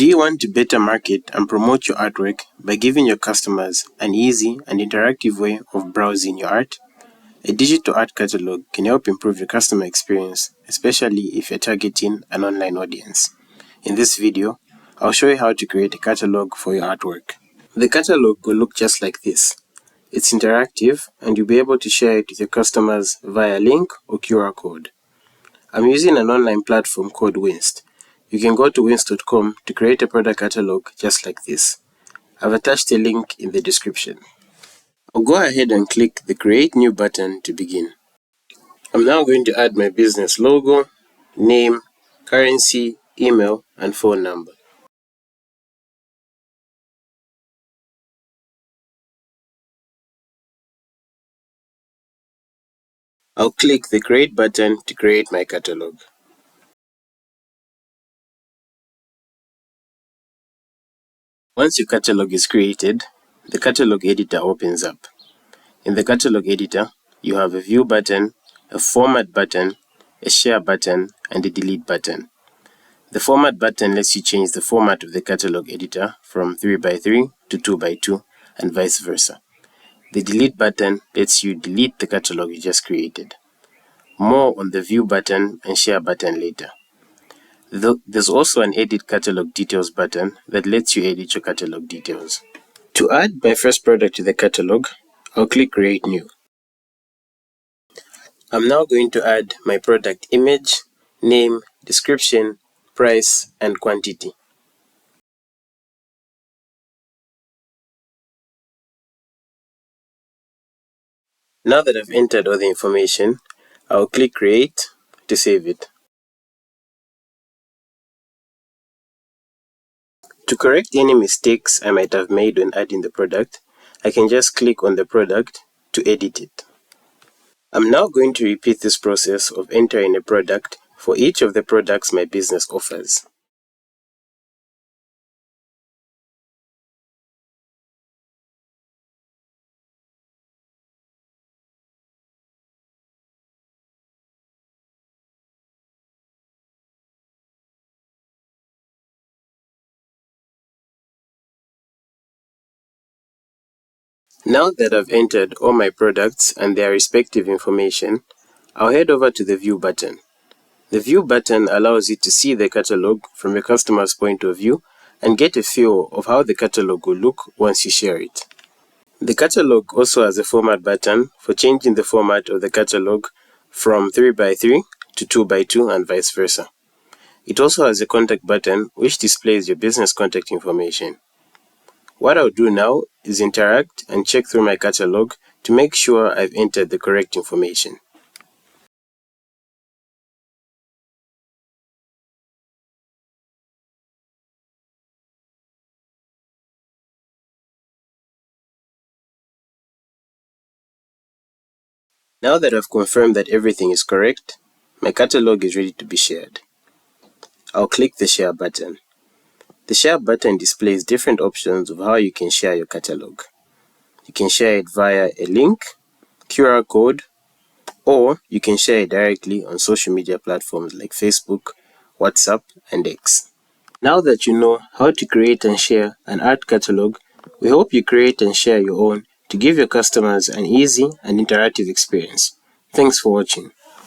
Do you want to better market and promote your artwork by giving your customers an easy and interactive way of browsing your art? A digital art catalog can help improve your customer experience, especially if you're targeting an online audience. In this video, I'll show you how to create a catalog for your artwork. The catalog will look just like this. It's interactive and you'll be able to share it with your customers via link or QR code. I'm using an online platform called Winst. You can go to winst.com to create a product catalog just like this. I've attached a link in the description. I'll go ahead and click the Create New button to begin. I'm now going to add my business logo, name, currency, email, and phone number. I'll click the Create button to create my catalog. Once your catalog is created, the catalog editor opens up. In the catalog editor, you have a View button, a Format button, a Share button, and a Delete button. The Format button lets you change the format of the catalog editor from 3x3 to 2x2 and vice versa. The Delete button lets you delete the catalog you just created. More on the View button and Share button later. There's also an Edit Catalog Details button that lets you edit your catalog details. To add my first product to the catalog, I'll click Create New. I'm now going to add my product image, name, description, price, and quantity. Now that I've entered all the information, I'll click Create to save it. To correct any mistakes I might have made when adding the product, I can just click on the product to edit it. I'm now going to repeat this process of entering a product for each of the products my business offers. Now that I've entered all my products and their respective information, I'll head over to the View button. The View button allows you to see the catalog from your customer's point of view and get a feel of how the catalog will look once you share it. The catalog also has a Format button for changing the format of the catalog from 3x3 to 2x2 and vice versa. It also has a Contact button which displays your business contact information. What I'll do now is interact and check through my catalog to make sure I've entered the correct information. Now that I've confirmed that everything is correct, my catalog is ready to be shared. I'll click the Share button. The Share button displays different options of how you can share your catalog. You can share it via a link, QR code, or you can share it directly on social media platforms like Facebook, WhatsApp, and X. Now that you know how to create and share an art catalog, we hope you create and share your own to give your customers an easy and interactive experience. Thanks for watching.